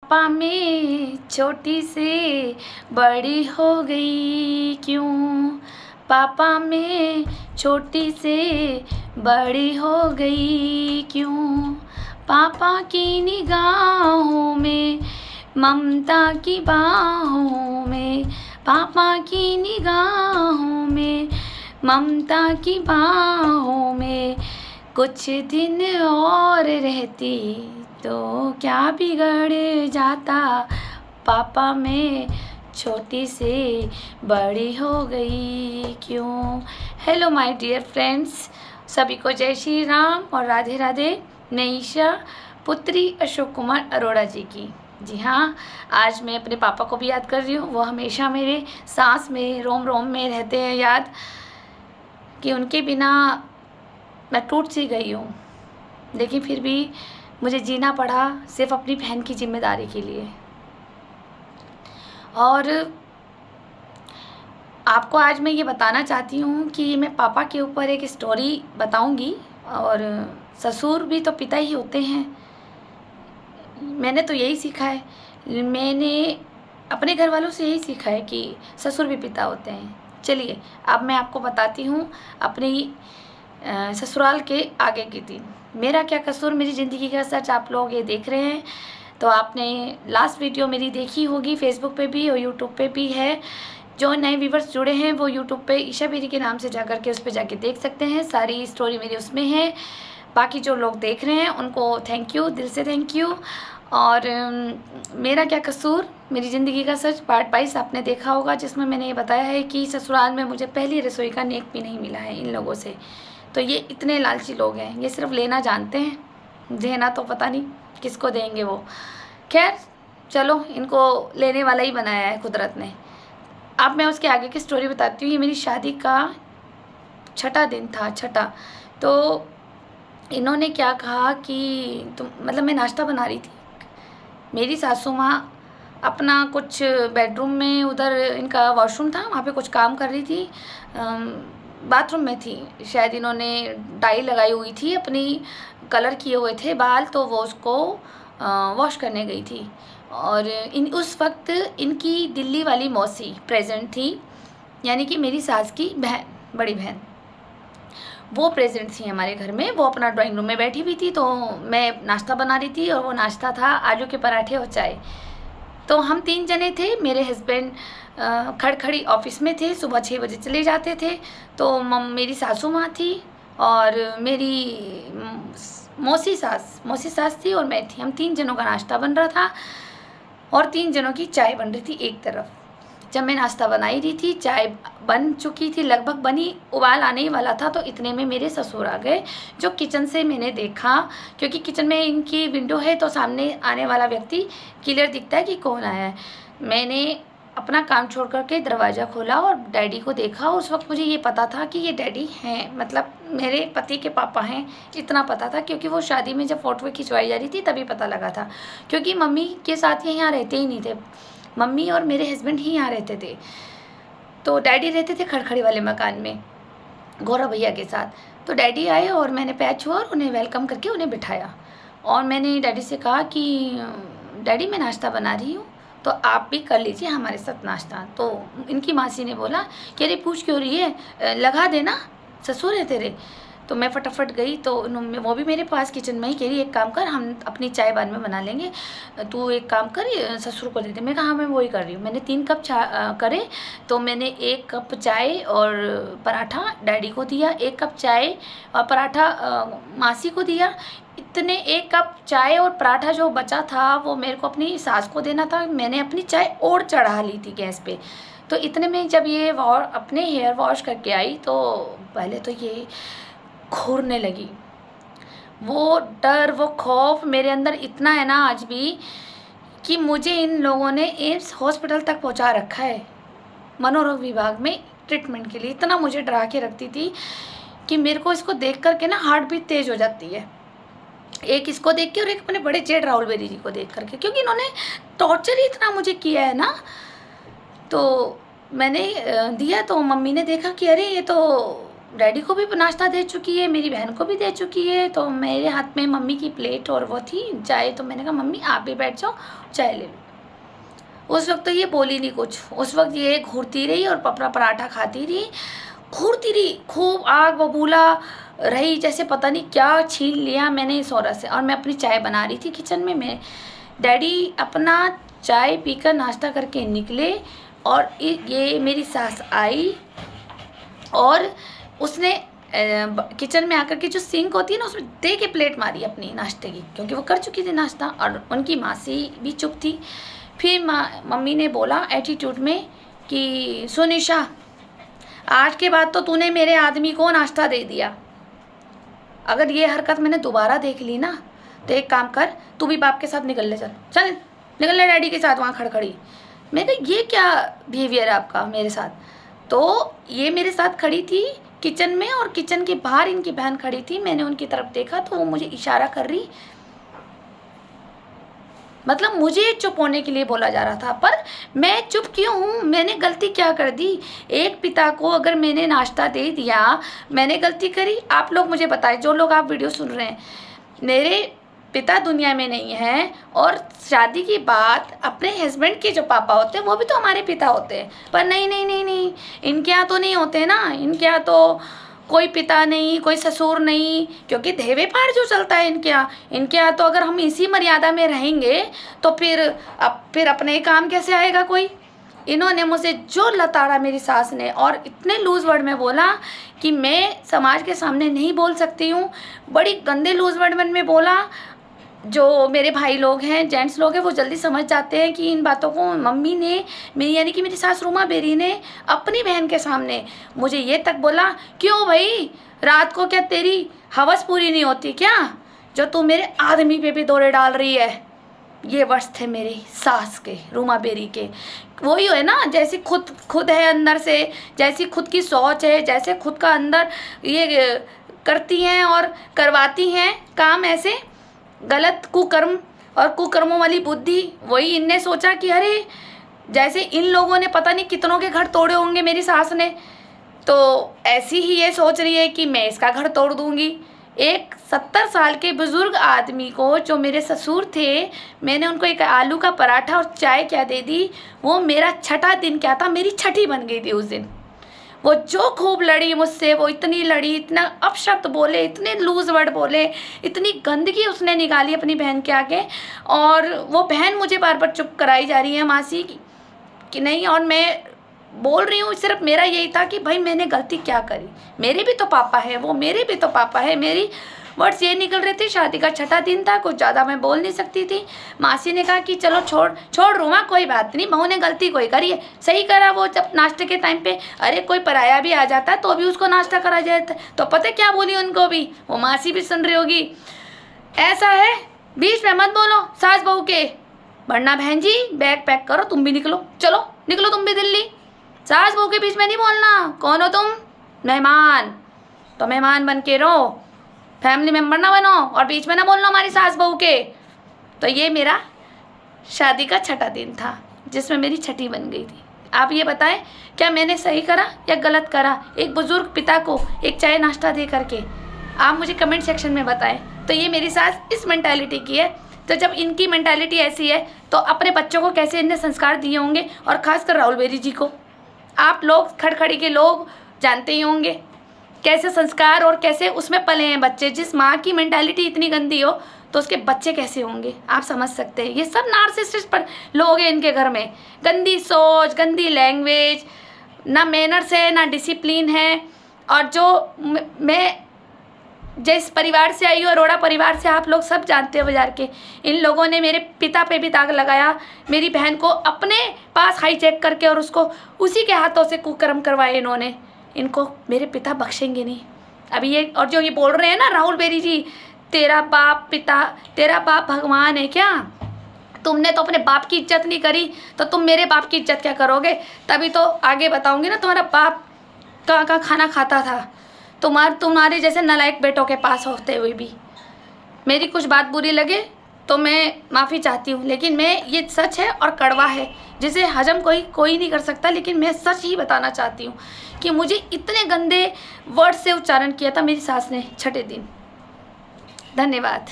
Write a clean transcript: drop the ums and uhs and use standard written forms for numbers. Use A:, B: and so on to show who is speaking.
A: पापा मैं छोटी से बड़ी हो गई क्यों। पापा मैं छोटी से बड़ी हो गई क्यों। पापा की निगाहों में, ममता की बाहों में, पापा की निगाहों में, ममता की बाहों में, कुछ दिन और रहती तो क्या बिगड़ जाता। पापा मैं छोटी से बड़ी हो गई क्यों। हेलो माय डियर फ्रेंड्स, सभी को जय श्री राम और राधे राधे। मैं ईशा, पुत्री अशोक कुमार अरोड़ा जी की। जी हाँ, आज मैं अपने पापा को भी याद कर रही हूँ। वो हमेशा मेरे सांस में, रोम रोम में रहते हैं याद, कि उनके बिना मैं टूट सी गई हूँ। लेकिन फिर भी मुझे जीना पड़ा सिर्फ अपनी बहन की जिम्मेदारी के लिए। और आपको आज मैं ये बताना चाहती हूँ कि मैं पापा के ऊपर एक स्टोरी बताऊँगी। और ससुर भी तो पिता ही होते हैं, मैंने तो यही सीखा है। मैंने अपने घर वालों से यही सीखा है कि ससुर भी पिता होते हैं। चलिए अब मैं आपको बताती हूँ अपनी ससुराल के आगे की दिन। मेरा क्या कसूर, मेरी ज़िंदगी का सच आप लोग ये देख रहे हैं। तो आपने लास्ट वीडियो मेरी देखी होगी, फेसबुक पे भी और यूट्यूब पे भी है। जो नए व्यूवर्स जुड़े हैं वो यूट्यूब पे ईशा बेरी के नाम से जाकर के उस पर जाके देख सकते हैं। सारी स्टोरी मेरी उसमें है। बाकी जो लोग देख रहे हैं उनको थैंक यू, दिल से थैंक यू। और मेरा क्या कसूर, मेरी ज़िंदगी का सच पार्ट 22 आपने देखा होगा, जिसमें मैंने ये बताया है कि ससुराल में मुझे पहली रसोई का नेक भी नहीं मिला है इन लोगों से। तो ये इतने लालची लोग हैं, ये सिर्फ लेना जानते हैं, देना तो पता नहीं किसको देंगे वो। खैर चलो, इनको लेने वाला ही बनाया है कुदरत ने। अब मैं उसके आगे की स्टोरी बताती हूँ। ये मेरी शादी का छठा दिन था, छठा। तो इन्होंने क्या कहा कि तुम, मतलब मैं नाश्ता बना रही थी। मेरी सासू माँ अपना कुछ बेडरूम में, उधर इनका वॉशरूम था, वहाँ पे कुछ काम कर रही थी। बाथरूम में थी शायद, इन्होंने डाई लगाई हुई थी, अपनी कलर किए हुए थे बाल, तो वो उसको वॉश करने गई थी। और उस वक्त इनकी दिल्ली वाली मौसी प्रेजेंट थी, यानी कि मेरी सास की बहन, बड़ी बहन, वो प्रेजेंट थी हमारे घर में। वो अपना ड्राइंग रूम में बैठी हुई थी, तो मैं नाश्ता बना रही थी और वो नाश्ता था आलू के पराठे और चाय। तो हम 3 जने थे। मेरे हस्बैंड खड़खड़ी ऑफिस में थे, सुबह 6 बजे चले जाते थे। तो मेरी सासू माँ थी और मेरी मौसी सास थी और मैं थी। हम 3 जनों का नाश्ता बन रहा था और 3 जनों की चाय बन रही थी एक तरफ। जब मैं नाश्ता बनाई रही थी, चाय बन चुकी थी, लगभग बनी, उबाल आने ही वाला था, तो इतने में मेरे ससुर आ गए, जो किचन से मैंने देखा, क्योंकि किचन में इनकी विंडो है तो सामने आने वाला व्यक्ति क्लियर दिखता है कि कौन आया है। मैंने अपना काम छोड़ करके दरवाज़ा खोला और डैडी को देखा। उस वक्त मुझे ये पता था कि ये डैडी हैं, मतलब मेरे पति के पापा हैं, इतना पता था, क्योंकि वो शादी में जब फ़ोटो खिंचवाई जा रही थी तभी पता लगा था, क्योंकि मम्मी के साथ ये यहाँ रहते ही नहीं थे। मम्मी और मेरे हस्बैंड ही यहाँ रहते थे। तो डैडी रहते थे खड़खड़ी वाले मकान में गौरव भैया के साथ। तो डैडी आए और मैंने पैर छुआ और उन्हें वेलकम करके उन्हें बिठाया। और मैंने डैडी से कहा कि डैडी मैं नाश्ता बना रही हूँ, तो आप भी कर लीजिए हमारे साथ नाश्ता। तो इनकी मासी ने बोला कि अरे पूछ क्यों रही है, लगा देना, ससुर है तेरे। तो मैं फटाफट गई, तो वो भी मेरे पास किचन में ही कह रही एक काम कर, हम अपनी चाय बाद में बना लेंगे, तू एक काम कर ससुर को दे दे। मैं कहा हाँ मैं वही कर रही हूँ। मैंने 3 कप करे, तो मैंने 1 कप चाय और पराठा डैडी को दिया, 1 कप चाय और पराठा मासी को दिया। इतने 1 कप चाय और पराठा जो बचा था वो मेरे को अपनी सास को देना था। मैंने अपनी चाय और चढ़ा ली थी गैस पे। तो इतने में जब ये अपने हेयर वॉश करके आई, तो पहले तो ये घूरने लगी। वो डर, वो खौफ मेरे अंदर इतना है ना आज भी, कि मुझे इन लोगों ने एम्स हॉस्पिटल तक पहुंचा रखा है मनोरोग विभाग में ट्रीटमेंट के लिए। इतना मुझे डरा के रखती थी कि मेरे को इसको देख करके ना हार्ट बीट तेज हो जाती है। एक इसको देख के और एक अपने बड़े जेठ राहुल बेरी जी को देख करके, क्योंकि इन्होंने टॉर्चर ही इतना मुझे किया है ना। तो मैंने दिया, तो मम्मी ने देखा कि अरे ये तो डैडी को भी नाश्ता दे चुकी है, मेरी बहन को भी दे चुकी है। तो मेरे हाथ में मम्मी की प्लेट और वो थी चाय, तो मैंने कहा मम्मी आप भी बैठ जाओ, चाय ले लो। उस वक्त तो ये बोली नहीं कुछ, उस वक्त ये घूरती रही और पपड़ा पराठा खाती रही, घूरती रही, खूब आग बबूला रही, जैसे पता नहीं क्या छीन लिया मैंने इस औरत से। और मैं अपनी चाय बना रही थी किचन में। मैं डैडी अपना चाय पीकर नाश्ता करके निकले और ये मेरी सास आई और उसने किचन में आकर के जो सिंक होती है ना उसमें दे के प्लेट मारी अपनी नाश्ते की, क्योंकि वो कर चुकी थी नाश्ता और उनकी मासी भी चुप थी। फिर मम्मी ने बोला एटीट्यूड में कि सुनिशा, आज के बाद तो तूने मेरे आदमी को नाश्ता दे दिया, अगर ये हरकत मैंने दोबारा देख ली ना तो एक काम कर, तू भी बाप के साथ निकल ले, चल निकल ले डैडी के साथ वहाँ खड़खड़ी। मैंने कहा ये क्या बिहेवियर है आपका मेरे साथ। तो ये मेरे साथ खड़ी थी किचन में और किचन के बाहर इनकी बहन खड़ी थी। मैंने उनकी तरफ देखा तो वो मुझे इशारा कर रही, मतलब मुझे चुप होने के लिए बोला जा रहा था। पर मैं चुप क्यों हूँ? मैंने गलती क्या कर दी? एक पिता को अगर मैंने नाश्ता दे दिया, मैंने गलती करी? आप लोग मुझे बताएं, जो लोग आप वीडियो सुन रहे हैं, मेरे पिता दुनिया में नहीं है और शादी की बात अपने हस्बैंड के जो पापा होते हैं वो भी तो हमारे पिता होते हैं। पर नहीं नहीं नहीं नहीं, इनके यहाँ तो नहीं होते ना, इनके यहाँ तो कोई पिता नहीं, कोई ससुर नहीं, क्योंकि देवे पार जो चलता है इनके यहाँ तो अगर हम इसी मर्यादा में रहेंगे तो फिर अपने काम कैसे आएगा कोई। इन्होंने मुझे जो लताड़ा मेरी सास ने, और इतने लूज़ वर्ड में बोला कि मैं समाज के सामने नहीं बोल सकती हूँ, बड़ी गंदे लूज़ वर्ड में बोला। जो मेरे भाई लोग हैं, जेंट्स लोग हैं, वो जल्दी समझ जाते हैं कि इन बातों को मम्मी ने, मेरी यानी कि मेरी सास रूमा बेरी ने अपनी बहन के सामने मुझे ये तक बोला, क्यों भाई रात को क्या तेरी हवस पूरी नहीं होती क्या, जो तू मेरे आदमी पे भी दौरे डाल रही है। ये वर्ड्स थे मेरी सास के, रूमा बेरी के। वही है ना, जैसी खुद है अंदर से, जैसी खुद की सोच है, जैसे खुद का अंदर ये करती हैं और करवाती हैं काम, ऐसे गलत कुकर्म और कुकर्मों वाली बुद्धि। वही इनने सोचा कि अरे जैसे इन लोगों ने पता नहीं कितनों के घर तोड़े होंगे मेरी सास ने, तो ऐसी ही ये सोच रही है कि मैं इसका घर तोड़ दूंगी। एक 70 साल के बुज़ुर्ग आदमी को, जो मेरे ससुर थे, मैंने उनको एक आलू का पराठा और चाय क्या दे दी, वो मेरा छठा दिन क्या था, मेरी छठी बन गई थी उस दिन। वो जो खूब लड़ी मुझसे, वो इतनी लड़ी, इतना अपशब्द बोले, इतने लूज़ वर्ड बोले, इतनी गंदगी उसने निकाली अपनी बहन के आगे। और वो बहन मुझे बार बार चुप कराई जा रही है मासी कि नहीं, और मैं बोल रही हूँ सिर्फ मेरा यही था कि भाई मैंने गलती क्या करी, मेरे भी तो पापा है, वो मेरे भी तो पापा है। मेरी वर्ड्स ये निकल रहे थे। शादी का छठा दिन था, कुछ ज़्यादा मैं बोल नहीं सकती थी। मासी ने कहा कि चलो छोड़ रूमा, कोई बात नहीं, बहू ने गलती कोई करी है, सही करा। वो जब नाश्ते के टाइम पे अरे कोई पराया भी आ जाता है तो भी उसको नाश्ता करा जाता है। तो पता क्या बोली उनको भी, वो मासी भी सुन रही होगी, ऐसा है बीच में मत बोलो सास बहू के, वरना बहन जी बैग पैक करो, तुम भी निकलो, चलो निकलो तुम भी दिल्ली। सास बहू के बीच में नहीं बोलना। कौन हो तुम? मेहमान, तो मेहमान बन के रहो, फैमिली मेम्बर ना बनो, और बीच में ना बोलना हमारी सास बहू के। तो ये मेरा शादी का छठा दिन था जिसमें मेरी छठी बन गई थी। आप ये बताएं क्या मैंने सही करा या गलत करा? एक बुजुर्ग पिता को एक चाय नाश्ता दे करके, आप मुझे कमेंट सेक्शन में बताएं। तो ये मेरी सास इस मेंटालिटी की है। तो जब इनकी मेंटालिटी ऐसी है तो अपने बच्चों को कैसे इनने संस्कार दिए होंगे, और ख़ासकर राहुल बेरी जी को। आप लोग खड़खड़ी के लोग जानते ही होंगे कैसे संस्कार और कैसे उसमें पले हैं बच्चे। जिस माँ की मेंटालिटी इतनी गंदी हो तो उसके बच्चे कैसे होंगे, आप समझ सकते हैं। ये सब नार्सिसिस्ट पर लोग हैं इनके घर में। गंदी सोच, गंदी लैंग्वेज, ना मैनर्स है ना डिसिप्लिन है। और जो मैं जिस परिवार से आई हूँ, अरोड़ा परिवार से, आप लोग सब जानते हो बाजार के, इन लोगों ने मेरे पिता पे भी दाग लगाया। मेरी बहन को अपने पास हाईजैक करके और उसको उसी के हाथों से कुकर्म करवाए इन्होंने। इनको मेरे पिता बख्शेंगे नहीं। अभी ये और जो ये बोल रहे हैं ना राहुल बेरी जी, तेरा बाप भगवान है क्या? तुमने तो अपने बाप की इज्जत नहीं करी तो तुम मेरे बाप की इज्जत क्या करोगे? तभी तो आगे बताऊंगी ना तुम्हारा बाप कहाँ खाना खाता था, तुम्हारे जैसे नालायक बेटों के पास होते हुए भी। मेरी कुछ बात बुरी लगे तो मैं माफ़ी चाहती हूँ। लेकिन मैं ये सच है और कड़वा है, जिसे हजम कोई नहीं कर सकता। लेकिन मैं सच ही बताना चाहती हूँ कि मुझे इतने गंदे वर्ड से उच्चारण किया था मेरी सास ने छठे दिन। धन्यवाद।